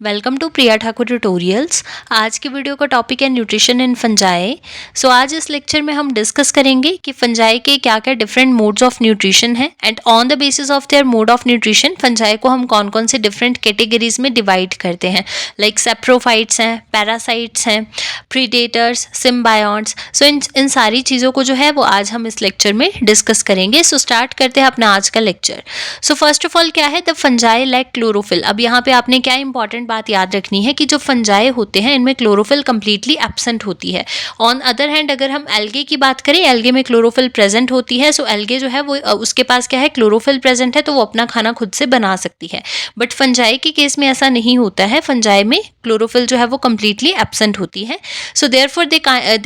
Welcome to Priya Thakur tutorials. आज की video का टॉपिक है न्यूट्रिशन इन फंजाई। सो आज इस लेक्चर में हम डिस्कस करेंगे कि फंजाई के क्या क्या डिफरेंट मोड्स ऑफ न्यूट्रिशन है and on the basis of their mode of nutrition fungi को हम कौन कौन से डिफरेंट कैटेगरीज में डिवाइड करते हैं। लाइक सैप्रोफाइट्स हैं, पैरासाइट्स हैं, प्रीडेटर्स, सिम्बायोन्ट्स। सो इन सारी चीज़ों को जो है वो आज हम इस लेक्चर में डिस्कस करेंगे। सो स्टार्ट करते हैं अपना आज का lecture. So first of all क्या है, द फंजाई लाइक क्लोरोफिल। अब यहाँ पे आपने क्या इंपॉर्टेंट बात याद रखनी है कि जो फंजाई होते हैं इनमें क्लोरोफिल कंप्लीटली एब्सेंट होती है। ऑन अदर हैंड अगर हम एल्गे की बात करें, एल्गे में क्लोरोफिल प्रेजेंट होती है। सो एल्गे जो है वो उसके पास क्या है, क्लोरोफिल प्रेजेंट है तो वो अपना खाना खुद से बना सकती है। बट फंजाई के केस में ऐसा नहीं होता है, फंजाई में क्लोरोफिल जो है वो कंप्लीटली एब्सेंट होती है। So therefore they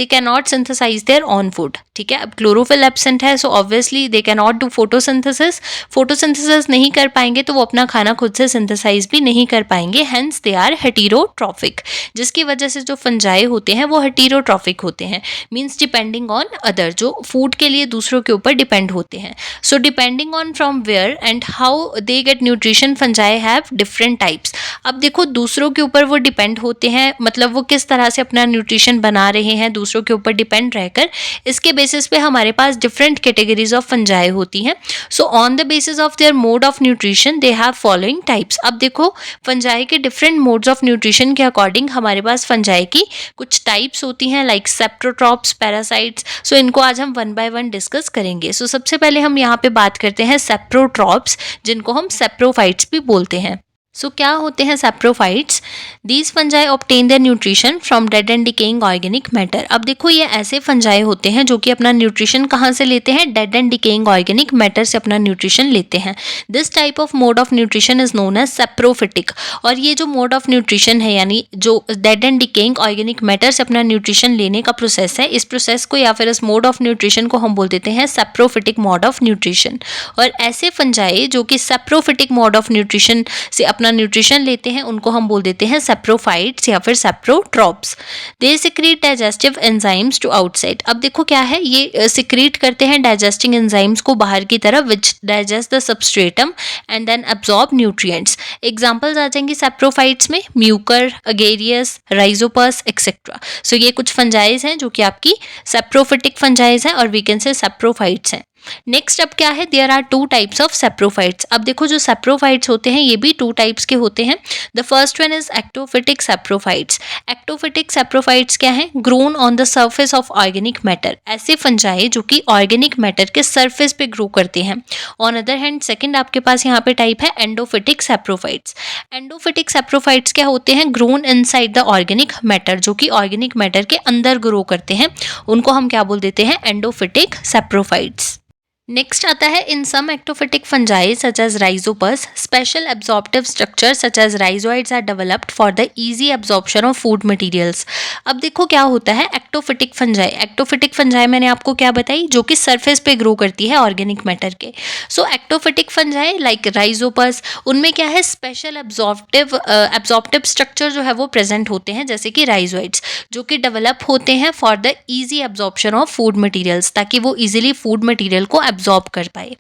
can not synthesise their own food. ठीक है, अब क्लोरोफिल एब्सेंट है so obviously they can not do photosynthesis. Photosynthesis नहीं कर पाएंगे तो वो अपना खाना खुद से सिंथेसाइज भी नहीं कर पाएंगे। हेंस दे आर हेटेरोट्रॉफिक, जिसकी वजह से जो फंजाई होते हैं वो हेटेरोट्रॉफिक होते हैं। मींस डिपेंडिंग ऑन अदर, जो फूड के लिए दूसरों के ऊपर डिपेंड होते हैं। So depending on from where and how they get nutrition, fungi have different types. अब देखो, दूसरों के ऊपर वो डिपेंड होते हैं, मतलब वो किस तरह से अपना न्यूट्रिशन बना रहे हैं दूसरों के ऊपर डिपेंड रहकर, इसके बेसिस पे हमारे पास डिफरेंट कैटेगरीज ऑफ फंजाई होती हैं। So on the basis of their mode of nutrition they have following types. अब देखो, फंजाई के डिफरेंट मोड्स ऑफ न्यूट्रिशन के अकॉर्डिंग हमारे पास फंजाई की कुछ टाइप्स होती हैं, लाइक सेप्रोट्रॉप्स, पैरासाइट्स। सो इनको आज हम वन बाय वन डिस्कस करेंगे। सो सबसे पहले हम यहाँ पे बात करते हैं सेप्रोट्रॉप्स, जिनको हम सेप्रोफाइट्स भी बोलते हैं। सो क्या होते हैं saprophytes? These fungi obtain their nutrition from dead and decaying organic matter. अब देखो, ये ऐसे फंजाई होते हैं जो कि अपना न्यूट्रिशन कहाँ से लेते हैं? Dead and decaying organic matter से अपना न्यूट्रिशन लेते हैं। This type of mode of nutrition is known as saprophytic. और ये जो मोड ऑफ न्यूट्रिशन है, यानी जो dead and decaying organic matter से अपना न्यूट्रिशन लेने का प्रोसेस है, इस प्रोसेस को या फिर इस मोड ऑफ न्यूट्रिशन को हम बोल देते हैं सेप्रोफिटिक मोड ऑफ न्यूट्रिशन। और ऐसे फंजाई जो कि सेप्रोफिटिक मोड ऑफ न्यूट्रिशन से अपना न्यूट्रिशन लेते हैं उनको हम बोल देते हैं सेप्रोफाइट्स या फिर saprotrophs. They secrete digestive enzymes to outside. अब देखो क्या है, ये सिक्रीट करते हैं डाइजेस्टिंग एंजाइम्स को बाहर की तरफ, which digest the substratum and then absorb nutrients. Examples आ जाएंगे सेप्रोफाइट्स में, mucor, agaricus, rhizopus etcetera. So ये कुछ फंजाइज हैं जो कि आपकी सेप्रोफिटिक फंजाइज हैं और वी कैन से सेप्रोफाइट्स हैं। नेक्स्ट अब क्या है, there are two types of saprophytes. अब देखो, जो सेप्रोफाइट्स होते हैं ये भी टू टाइप्स के होते हैं। The first one is ectophytic saprophytes. Ectophytic saprophytes क्या है? Grown on the surface of organic matter. ऐसे फंजाई जो कि ऑर्गेनिक मैटर के सर्फेस पे ग्रो करते हैं। ऑन अदर हैंड सेकंड आपके पास यहाँ पे टाइप है एंडोफिटिक सेप्रोफाइट्स। एंडोफिटिक सेप्रोफाइट्स क्या होते हैं? Grown inside the organic matter, जो कि ऑर्गेनिक मैटर के अंदर ग्रो करते हैं, उनको हम क्या बोल देते हैं? एंडोफिटिक सेप्रोफाइट्स। नेक्स्ट आता है, in some ectophytic fungi such as rhizopus, special absorptive structure such as rhizoids are developed for the easy absorption of food materials. अब देखो क्या होता है एक्टोफिटिक फंजाई। एक्टोफिटिक फंजाई मैंने आपको क्या बताई? जो कि सरफेस पे ग्रो करती है ऑर्गेनिक मैटर के। सो एक्टोफिटिक फंजाई लाइक राइजोपस, उनमें क्या है, स्पेशल एब्जॉर्प्टिव स्ट्रक्चर जो है वो प्रेजेंट होते हैं, जैसे कि राइजोइड्स, जो कि डेवलप होते हैं for the easy absorption of food materials, ताकि वो इजिली फूड मटीरियल को एब्जॉर्ब कर पाए।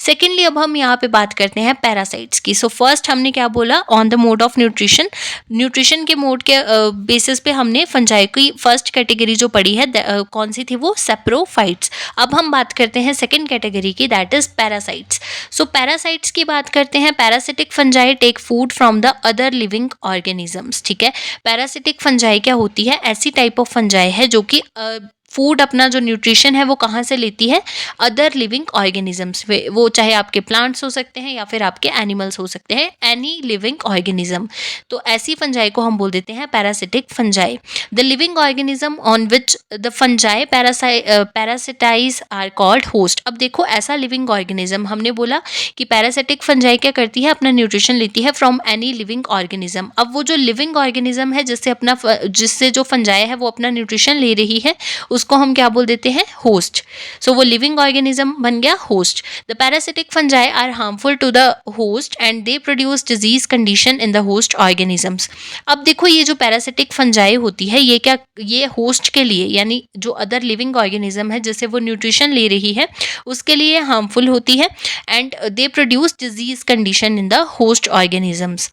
सेकेंडली अब हम यहाँ पे बात करते हैं पैरासाइट्स की। सो फर्स्ट हमने क्या बोला? On the mode of nutrition, nutrition के मोड के बेसिस पे हमने फंजाई की फर्स्ट कैटेगरी जो पढ़ी है कौन सी थी? वो सेप्रोफाइट्स। अब हम बात करते हैं सेकेंड कैटेगरी की, that is parasites. So parasites की बात करते हैं। Parasitic fungi take food from the other living organisms. ठीक है, पैरासिटिक फंजाई क्या होती है? ऐसी टाइप ऑफ फंजाई है जो कि फूड, अपना जो न्यूट्रिशन है वो कहाँ से लेती है? Other living organisms. वो चाहे आपके प्लांट्स हो सकते हैं या फिर आपके एनिमल्स हो सकते हैं, एनी लिविंग ऑर्गेनिज्म। तो ऐसी फंजाई को हम बोल देते हैं parasitic fungi. The living organism on which the fungi parasitize are called host. अब देखो, ऐसा लिविंग ऑर्गेनिज्म, हमने बोला कि पैरासिटिक फंजाई क्या करती है? अपना न्यूट्रिशन लेती है फ्रॉम एनी लिविंग ऑर्गेनिज्म। अब वो जो लिविंग ऑर्गेनिज्म है जिससे जो फंजाई है वो अपना न्यूट्रिशन ले रही है, उसको हम क्या बोल देते हैं? होस्ट। सो वो लिविंग ऑर्गेनिज्म बन गया host. The parasitic fungi are harmful to the host and they produce disease condition in the host organisms. अब देखो, ये जो पैरासिटिक फंजाई होती है ये होस्ट के लिए, यानी जो अदर लिविंग ऑर्गेनिज्म है जिससे वो न्यूट्रिशन ले रही है, उसके लिए हार्मफुल होती है and they produce disease condition in the host organisms.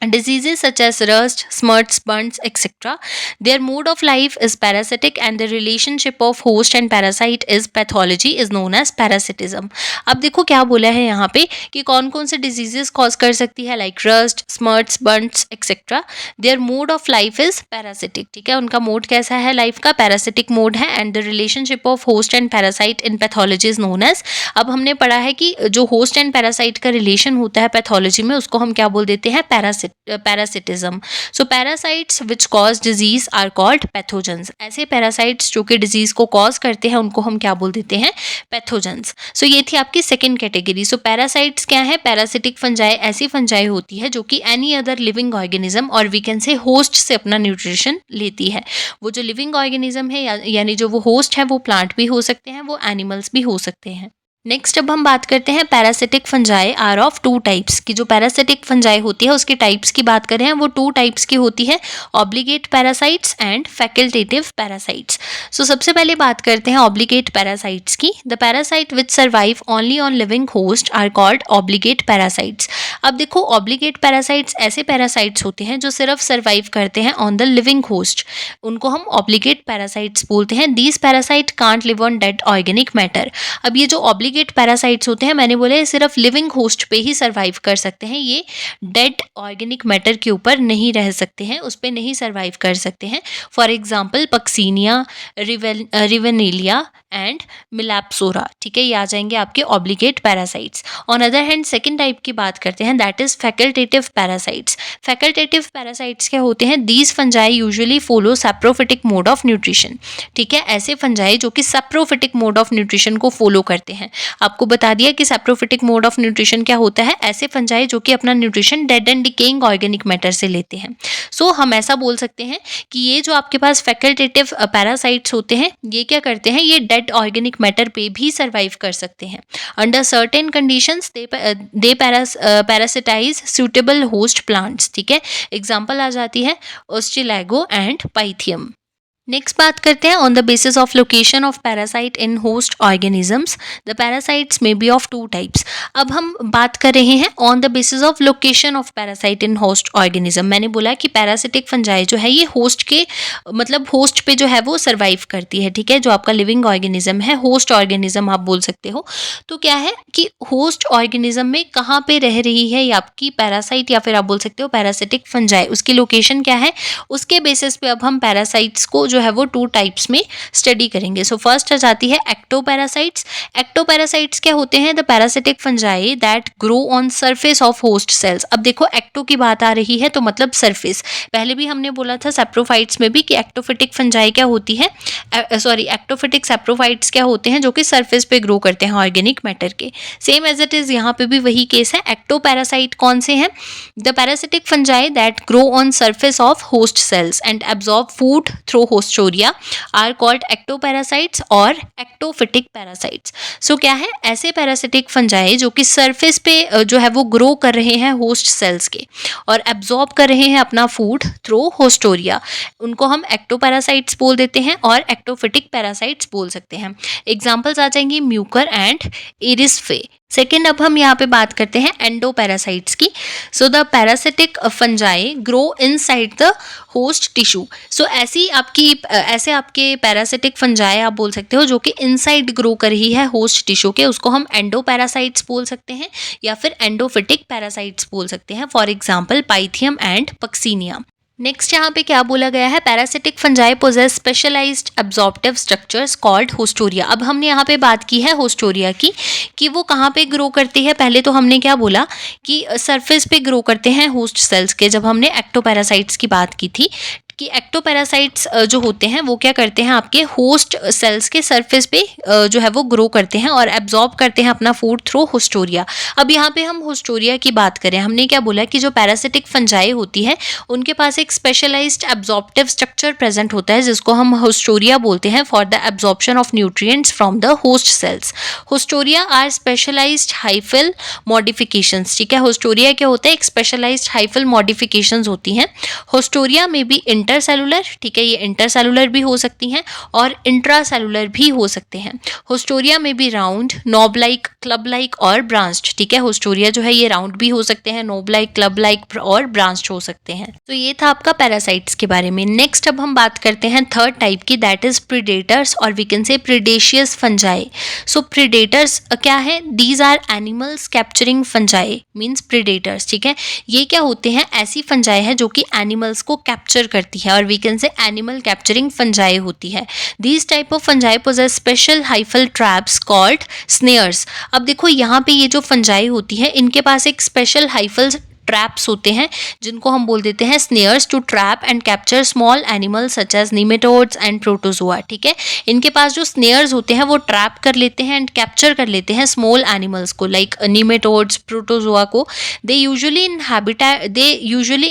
Diseases such as rust, smuts, burns, etc. Their mode of life is parasitic and the relationship of host and parasite is pathology is known as parasitism. अब देखो क्या बोला है यहाँ पे कि कौन कौन से डिजीजेस कॉज कर सकती है, like rust, smuts, burns etcetera. Their mode of life is parasitic. ठीक है, उनका मोड कैसा है लाइफ का, पैरासिटिक मोड है. And the relationship of host and parasite in pathology is known as. अब हमने पढ़ा है कि जो होस्ट एंड पैरासाइट का रिलेशन होता है पैथोलॉजी में, उसको हम क्या बोल देते हैं, parasitism. So parasites which cause disease are called pathogens. ऐसे पैरासाइट्स जो कि डिजीज को कॉज करते हैं उनको हम क्या बोल देते हैं, पैथोजेंस. सो ये थी आपकी सेकेंड कैटेगरी. सो पैरासाइट्स क्या है, पैरासिटिक फंजाई ऐसी फंजाई होती है जो कि एनी अदर लिविंग ऑर्गेनिज्म और वी कैन से होस्ट से अपना न्यूट्रिशन लेती है. वो जो लिविंग ऑर्गेनिज्म है यानी जो वो होस्ट है वो प्लांट भी हो सकते हैं, वो एनिमल्स भी हो सकते हैं. नेक्स्ट अब हम बात करते हैं parasitic fungi are of two types की. जो पैरासिटिक फंजाई होती है उसके टाइप्स की बात करें वो टू टाइप्स की होती है, obligate parasites and facultative parasites. So सबसे पहले बात करते हैं ऑब्लिगेट पैरासाइट्स की. The parasite which survive only on living host are called obligate parasites. अब देखो ऑब्लिगेट पैरासाइट्स ऐसे पैरासाइट्स होते हैं जो सिर्फ सर्वाइव करते हैं ऑन द लिविंग होस्ट, उनको हम ऑब्लिगेट पैरासाइट्स बोलते हैं. These parasite can't live on dead organic matter. अब ये जो ऑब्लिगेट पैरासाइट्स होते हैं, मैंने बोले सिर्फ लिविंग होस्ट पे ही सर्वाइव कर सकते हैं, ये डेड ऑर्गेनिक मैटर के ऊपर नहीं रह सकते हैं, उस पे नहीं सर्वाइव कर सकते हैं. For example puccinia, ravenelia and melampsora. ठीक है, ये आ जाएंगे आपके obligate parasites. On other hand second type की बात करते हैं, that is facultative parasites. Facultative parasites क्या होते हैं, these fungi usually follow saprophytic mode of nutrition. ठीक है, ऐसे फंजाई जो कि सैप्रोफिटिक मोड ऑफ न्यूट्रिशन को फॉलो करते हैं. आपको बता दिया कि सैप्रोफिटिक मोड ऑफ न्यूट्रिशन क्या होता है, ऐसे फंजाई जो कि अपना nutrition dead and decaying organic matter से लेते हैं. सो हम ऐसा बोल सकते हैं कि ये जो आपके पास फैकल्टेटिव पैरासाइट्स होते हैं ये क्या करते हैं, ये डेड ऑर्गेनिक मैटर पे भी सर्वाइव कर सकते हैं. अंडर सर्टेन कंडीशंस दे पैरासिटाइज सूटेबल होस्ट प्लांट्स. ठीक है, एग्जांपल आ जाती है ओस्ट्रिलैगो एंड पाइथियम. नेक्स्ट बात करते हैं on the basis of location of parasite in host organisms. The parasites may be of two types. अब हम बात कर रहे हैं on the basis of location of parasite in host organism. मैंने बोला कि पैरासिटिक फंजाई जो है ये होस्ट के मतलब होस्ट पे जो है वो सर्वाइव करती है. ठीक है, जो आपका लिविंग ऑर्गेनिज्म है, होस्ट ऑर्गेनिज्म आप बोल सकते हो. तो क्या है कि होस्ट ऑर्गेनिज्म में कहाँ पे रह रही है ये आपकी पैरासाइट या फिर आप बोल सकते हो पैरासिटिक फंजाई, उसकी लोकेशन क्या है, उसके बेसिस पे अब हम पैरासाइट्स को जो है वो टू टाइप्स में स्टडी करेंगे. सो फर्स्ट आ जाती है एक्टोपैरासाइट्स. एक्टोपैरासाइट्स क्या होते हैं, the parasitic fungi that grow on surface of host sales. अब देखो एक्टो की बात आ रही है तो मतलब सरफेस. पहले भी हमने बोला था सैप्रोफाइट्स में भी कि एक्टोफिटिक फंजाई क्या होती है, एक्टोफिटिक सैप्रोफाइट्स क्या होते हैं जो कि सरफेस पे ग्रो करते हैं ऑर्गेनिक मैटर के. सेम एज इट इज यहाँ पे भी वही केस है. एक्टोपैरासाइट कौन से हैं, the parasitic fungi that grow on surface of host cells and absorb food through haustoria are called ectoparasites और एक्टोफिटिक पैरासाइट्स. सो क्या है, ऐसे पैरासिटिक फंजाई जो कि सरफेस पे जो है वो ग्रो कर रहे हैं होस्ट सेल्स के और एब्जॉर्ब कर रहे हैं अपना फूड थ्रू होस्टोरिया, उनको हम एक्टोपैरासाइट्स बोल देते हैं और एक्टोफिटिक पैरासाइट्स बोल सकते हैं. एग्जांपल्स आ जाएंगी म्यूकर एंड इरिसफे. सेकेंड अब हम यहाँ पे बात करते हैं एंडोपैरासाइट्स की. So the parasitic fungi grow inside the host tissue. So ऐसे आपके पैरासिटिक फंजाई आप बोल सकते हो जो कि इनसाइड ग्रो कर रही है होस्ट टिश्यू के, उसको हम एंडोपैरासाइट्स बोल सकते हैं या फिर एंडोफिटिक पैरासाइट्स बोल सकते हैं. For example Pythium and Puccinia. Next यहाँ पे क्या बोला गया है, parasitic fungi possess specialized absorptive structures called haustoria. अब हमने यहाँ पे बात की है होस्टोरिया की कि वो कहाँ पे ग्रो करती है. पहले तो हमने क्या बोला कि सरफेस पे ग्रो करते हैं होस्ट सेल्स के, जब हमने एक्टोपैरासाइट्स की बात की थी कि एक्टोपैरासाइट्स जो होते हैं वो क्या करते हैं आपके होस्ट सेल्स के सरफेस पे जो है वो ग्रो करते हैं और एब्जॉर्ब करते हैं अपना फूड थ्रू होस्टोरिया. अब यहाँ पे हम होस्टोरिया की बात करें, हमने क्या बोला कि जो पैरासिटिक फंजाई होती है उनके पास एक स्पेशलाइज्ड एब्जॉर्प्टिव स्ट्रक्चर प्रेजेंट होता है जिसको हम होस्टोरिया बोलते हैं for the absorption of nutrients from the host cells. Haustoria are specialised hyphal modifications. ठीक है, होस्टोरिया क्या होता है, एक स्पेशलाइज्ड हाइफिल मॉडिफिकेशंस होती हैं. होस्टोरिया में बी इंटरसेलुलर, ठीक है, ये इंटरसेलुलर भी हो सकती हैं और इंट्रासेलुलर भी हो सकते हैं। होस्टोरिया में भी round, knob like, club like और ब्रांच्ड, ठीक है, होस्टोरिया जो है ये राउंड भी हो सकते हैं, नॉब लाइक, क्लब लाइक और ब्रांच्ड हो सकते हैं। तो ये था आपका पैरासाइट्स के बारे में। नेक्स्ट अब हम बात करते हैं थर्ड टाइप की, दैट इज प्रीडेटर्स और we can say predacious fungi. So predators क्या है? These are animals capturing fungi, means predators, ठीक है। ये क्या होते हैं? ऐसी फंजाई है जो कि एनिमल्स को कैप्चर करती है और we can say animal capturing fungi होती है। These type of fungi possess special hyphal traps called snares. अब देखो यहाँ पे ये जो फंजाई होती है इनके पास एक स्पेशल हाइफल ट्रैप्स होते हैं जिनको हम बोल देते हैं snares, to trap and capture small animals such as nematodes and protozoa, ठीक है। इनके पास जो स्नेयर्स होते हैं वो ट्रैप कर लेते हैं एंड कैप्चर कर लेते हैं स्मॉल एनिमल्स को, लाइक निमेटोड्स, प्रोटोजोआ को। They usually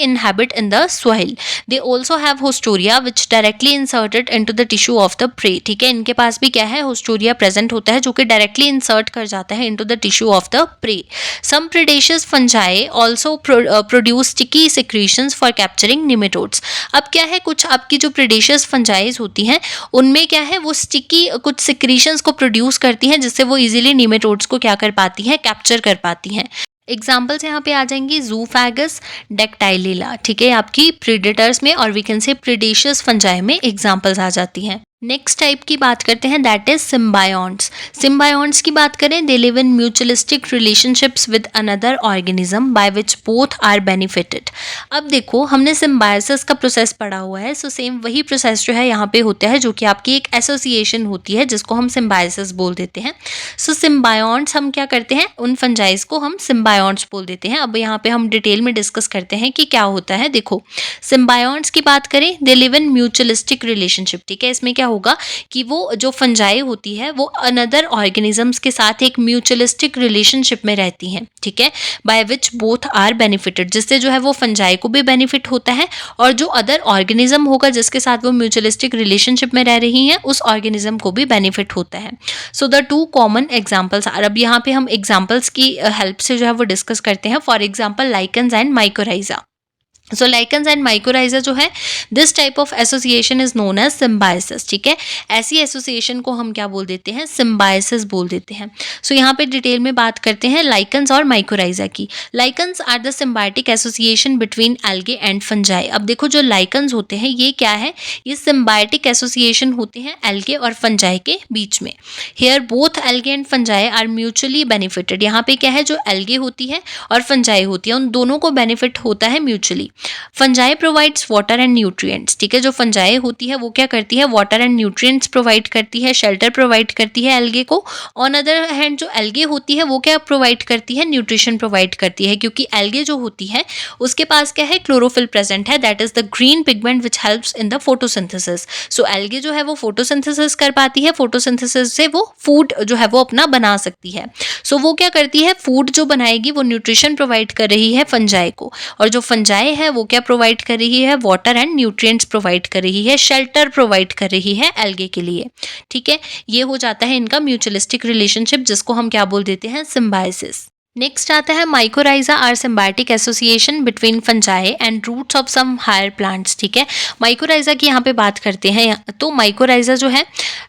inhabit in the soil. They also have hostoria which directly inserted into the tissue of the prey, ठीक है। इनके पास भी क्या है? होस्टोरिया प्रेजेंट होता है जो कि डायरेक्टली इंसर्ट कर जाता है into the tissue of the prey. Some predaceous fungi also produce sticky secretions for capturing nematodes. अब क्या है, कुछ आपकी जो प्रीडेशियस फंजाइज होती हैं उनमें क्या है, वो स्टिकी कुछ सिक्रीशंस को प्रोड्यूस करती हैं जिससे वो इजीली निमेटोड्स को क्या कर पाती हैं? कैप्चर कर पाती हैं। एग्जाम्पल्स यहाँ पे आ जाएंगी जूफैगस, डेक्टाइलिला, ठीक है, आपकी प्रीडेटर्स में और we can say predacious fungi में एग्जाम्पल्स आ जाती हैं। नेक्स्ट टाइप की बात करते हैं, दैट इज सिम्बायोन्ट्स। सिम्बायोन्ट्स की बात करें, they live in mutualistic relationships with another organism by which both are benefited. अब देखो हमने सिम्बायोसिस का प्रोसेस पढ़ा हुआ है, सो सेम वही प्रोसेस जो है यहाँ पे होता है जो कि आपकी एक एसोसिएशन होती है जिसको हम सिम्बायोसिस बोल देते हैं। सो सिम्बायोन्ट्स हम क्या करते हैं, उन फंजाइज को हम सिम्बायोन्ट्स बोल देते हैं। अब यहाँ पे हम डिटेल में डिस्कस करते हैं कि क्या होता है। देखो सिम्बायोन्ट्स की बात करें, they live in mutualistic relationship, ठीक है। इसमें क्या होगा कि वो जो फंजाई होती है वो अनदर ऑर्गेनिजम्स के साथ एक म्यूचुअलिस्टिक रिलेशनशिप में रहती हैं, ठीक है, by which both are benefited, जिससे जो है वो फंजाई को भी बेनिफिट होता है और जो अदर ऑर्गेनिज्म होगा जिसके साथ वो म्यूचुअलिस्टिक रिलेशनशिप में रह रही हैं उस ऑर्गेनिज्म को भी बेनिफिट होता है। So the two common examples are, अब यहाँ पे हम एग्जाम्पल्स की हेल्प से जो है वो डिस्कस करते हैं। For example lichens and mycorrhiza. So lichens and mycorrhiza जो है, this type of association is known as symbiosis, ठीक है। ऐसी एसोसिएशन को हम क्या बोल देते हैं? सिम्बायोसिस बोल देते हैं। सो यहाँ पे डिटेल में बात करते हैं लाइकन्स और माइकोराइजा की। Lichens are the symbiotic association between algae and fungi. अब देखो जो लाइकन्स होते हैं ये क्या है? ये सिम्बायोटिक एसोसिएशन होते हैं एल्गे और फंजाई के बीच में। Here both algae and fungi are mutually benefited. यहाँ पे क्या है, जो एल्गे होती है और फंजाई होती है उन दोनों को बेनिफिट होता है mutually. Fungi provides water and nutrients, ठीक है। जो फंजाई होती है वो क्या करती है? वाटर एंड न्यूट्रिएंट्स प्रोवाइड करती है, शेल्टर प्रोवाइड करती है एल्गे को। ऑन अदर हैंड जो एल्गे होती है वो क्या प्रोवाइड करती है? न्यूट्रिशन प्रोवाइड करती है, क्योंकि एल्गे जो होती है उसके पास क्या है? क्लोरोफिल प्रेजेंट है, that is the green pigment which helps in the photosynthesis. So algae जो है वो फोटोसिंथेसिस कर पाती है, फोटोसिंथेसिस से वो फूड जो है वो अपना बना सकती है। सो वो क्या करती है? फूड जो बनाएगी वो न्यूट्रिशन प्रोवाइड कर रही है फंजाई को, और जो फंजाई है वो क्या प्रोवाइड कर रही है? वाटर एंड न्यूट्रिएंट्स प्रोवाइड कर रही है, शेल्टर प्रोवाइड कर रही है एल्गे के लिए, ठीक है। ये हो जाता है इनका म्यूचुअलिस्टिक रिलेशनशिप जिसको हम क्या बोल देते हैं? सिम्बायोसिस। नेक्स्ट आता है mycorrhiza are symbiotic association between fungi and roots of some higher plants, ठीक है। माइकोराइजा की यहाँ पे बात करते हैं, तो माइकोराइजा जो है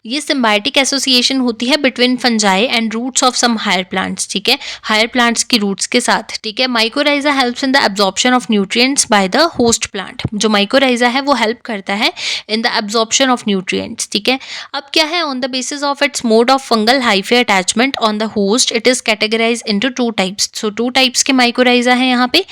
ये सिम्बायोटिक एसोसिएशन होती है between fungi and roots of some higher plants, ठीक है, हायर प्लांट्स की रूट्स के साथ, ठीक है। Mycorrhiza helps in the absorption of nutrients by the host plant. जो माइकोराइजा है वो हेल्प करता है in the absorption of nutrients, ठीक है। अब क्या है, on the basis of its mode of fungal hyphae attachment on the host it is categorised into two types. So two types के माइकोराइजा है यहाँ पे,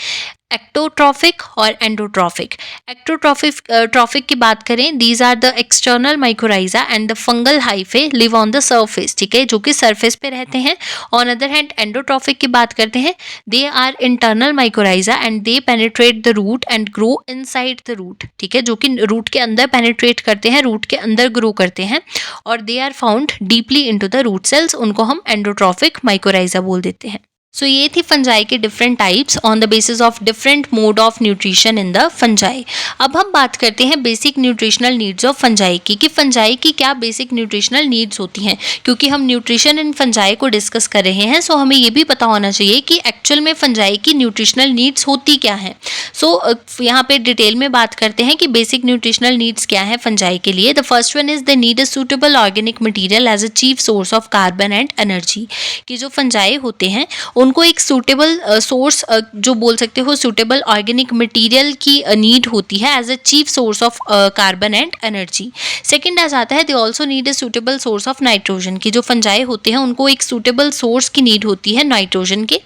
एक्टोट्रॉफिक और एंडोट्रॉफिक। एक्टोट्रॉफिक की बात करें, these are the external mycorrhiza and the fungal hyphae live on the surface, ठीक है, जो कि सरफेस पे रहते हैं। ऑन अदर हैंड एंडोट्रॉफिक की बात करते हैं, they are internal mycorrhiza and they penetrate the root and grow inside the root, ठीक है, जो कि रूट के अंदर पेनिट्रेट करते हैं, रूट के अंदर ग्रो करते हैं, और they are found deeply into the root cells. उनको हम एंडोट्रॉफिक माइकोराइजा बोल देते हैं। सो ये थी फंजाई के different types on the basis of different mode of nutrition in the fungi. अब हम बात करते हैं basic nutritional needs of fungi की, कि फंजाई की क्या बेसिक न्यूट्रिशनल नीड्स होती हैं। क्योंकि हम न्यूट्रिशन इन फंजाई को डिस्कस कर रहे हैं, सो हमें ये भी पता होना चाहिए कि एक्चुअल में फंजाई की न्यूट्रिशनल नीड्स होती क्या हैं। सो यहाँ पे डिटेल में बात करते हैं कि बेसिक न्यूट्रिशनल नीड्स क्या है फंजाई के लिए। The first one is they need a suitable organic material as a chief source of carbon and energy. कि जो फंजाई होते हैं उनको एक सूटेबल सोर्स, जो बोल सकते हो सूटेबल ऑर्गेनिक मटेरियल की नीड होती है as a chief source of carbon and energy. Second आ जाता है they also need a suitable source of nitrogen. की जो फंजाई होते हैं उनको एक सूटेबल सोर्स की नीड होती है नाइट्रोजन के।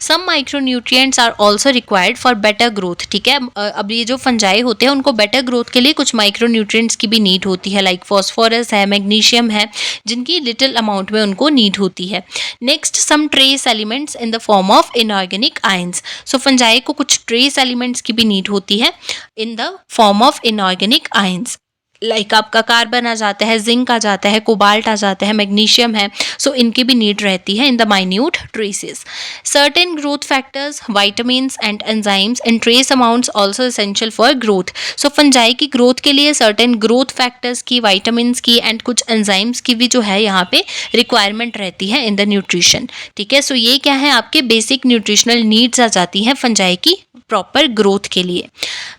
Some micronutrients are also required for better growth. ठीक है, अब ये जो फंजाई होते हैं उनको बेटर ग्रोथ के लिए कुछ माइक्रोन्यूट्रिएंट्स की भी नीड होती है, लाइक फॉस्फोरस है, मैग्नीशियम है, जिनकी लिटिल अमाउंट में उनको नीड होती है। Next, some trace elements in the form of inorganic ions. So fungi को कुछ ट्रेस एलिमेंट्स की भी नीड होती है in the form of inorganic ions, like आपका कार्बन आ जाता है, जिंक आ जाता है, कोबाल्ट आ जाता है, मैग्नीशियम है। सो इनकी भी नीड रहती है in the minute traces. Certain growth factors, vitamins and enzymes in trace amounts also essential for growth. So fungi की ग्रोथ के लिए सर्टेन ग्रोथ फैक्टर्स की, वाइटामिन्स की एंड कुछ एंजाइम्स की भी जो है यहाँ पे रिक्वायरमेंट रहती है इन द न्यूट्रिशन। ठीक है, सो ये क्या है, आपके बेसिक न्यूट्रिशनल नीड्स आ जाती हैं फंजाई की प्रॉपर ग्रोथ के लिए।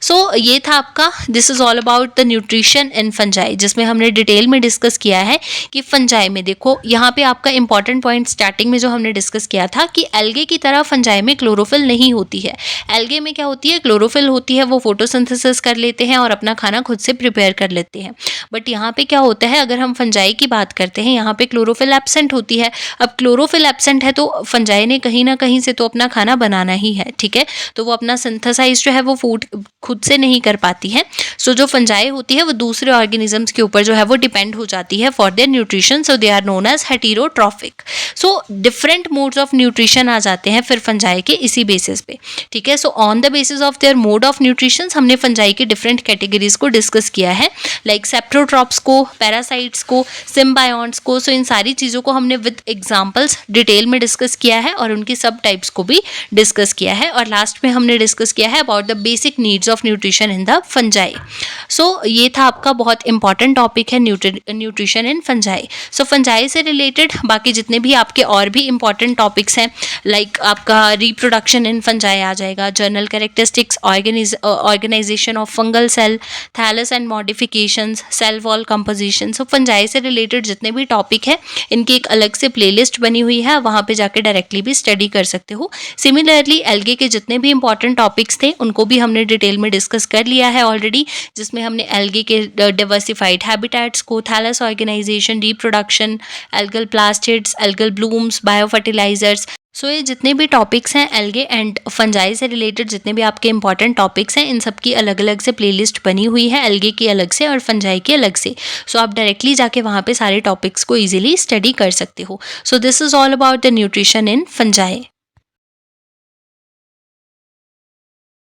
सो ये था आपका, this is all about the nutrition in fungi, जिसमें हमने डिटेल में डिस्कस किया है कि फंजाई में देखो यहाँ पे आपका इंपॉर्टेंट पॉइंट स्टार्टिंग में जो हमने डिस्कस किया था कि एल्गे की तरह फंजाई में क्लोरोफिल नहीं होती है। एल्गे में क्या होती है, क्लोरोफिल होती है, वो फोटोसिंथेसिस कर लेते हैं और अपना खाना खुद से प्रिपेयर कर लेते हैं। बट यहाँ पे क्या होता है, अगर हम फंजाई की बात करते हैं, यहाँ पे क्लोरोफिल एब्सेंट होती है। अब क्लोरोफिल एब्सेंट है तो फंजाई ने कहीं ना कहीं से तो अपना खाना बनाना ही है। ठीक है, तो वो अपना सिंथेसाइज जो है वो फूड खुद से नहीं कर पाती है। सो जो फंजाई होती है वो दूसरे ऑर्गेनिजम्स के ऊपर जो है वो डिपेंड हो जाती है for their nutrition. So they are known as heterotrophic. So different modes of nutrition आ जाते हैं फिर फंजाई के इसी बेसिस पे। ठीक है, so on the basis of their mode of nutrition हमने फंजाई के डिफरेंट कैटेगरीज को डिस्कस किया है, लाइक सेप्रोट्रॉप्स को, पैरासाइट्स को, सिम्बायोंट्स को। सो इन सारी चीज़ों को हमने विद एग्जाम्पल्स डिटेल में डिस्कस किया है और उनकी सब टाइप्स को भी डिस्कस किया है। और लास्ट में हमने डिस्कस किया है about the basic needs of nutrition in the fungi. So ये था आपका बहुत इंपॉर्टेंट टॉपिक है nutrition in fungi. So fungi से रिलेटेड बाकी जितने भी आपके और भी इंपॉर्टेंट टॉपिक्स हैं, लाइक आपका रिप्रोडक्शन इन फंजाई आ जाएगा, general characteristics, organisation of fungal cell, thallus and modifications, cell wall composition. So fungi से रिलेटेड जितने भी टॉपिक है इनकी एक अलग से प्लेलिस्ट बनी हुई है, वहाँ पे जाके डायरेक्टली भी स्टडी कर सकते हो। सिमिलरली एल्गे के जितने भी इंपॉर्टेंट टॉपिक्स थे उनको भी हमने डिटेल में डिस्कस कर लिया है ऑलरेडी, जिसमें हमने एल्गे के डाइवर्सिफाइड हैबिटेट्स को, thallus organisation, reproduction, algal plastids, algal blooms, biofertilisers. So ये जितने भी टॉपिक्स हैं एल्गे एंड फंजाई से रिलेटेड, जितने भी आपके इंपॉर्टेंट टॉपिक्स हैं, इन सब की अलग अलग से प्लेलिस्ट बनी हुई है, एल्गे की अलग से और फंजाई की अलग से। सो आप डायरेक्टली जाके वहाँ पे सारे टॉपिक्स को ईजिली स्टडी कर सकते हो। So this is all about the nutrition in fungi.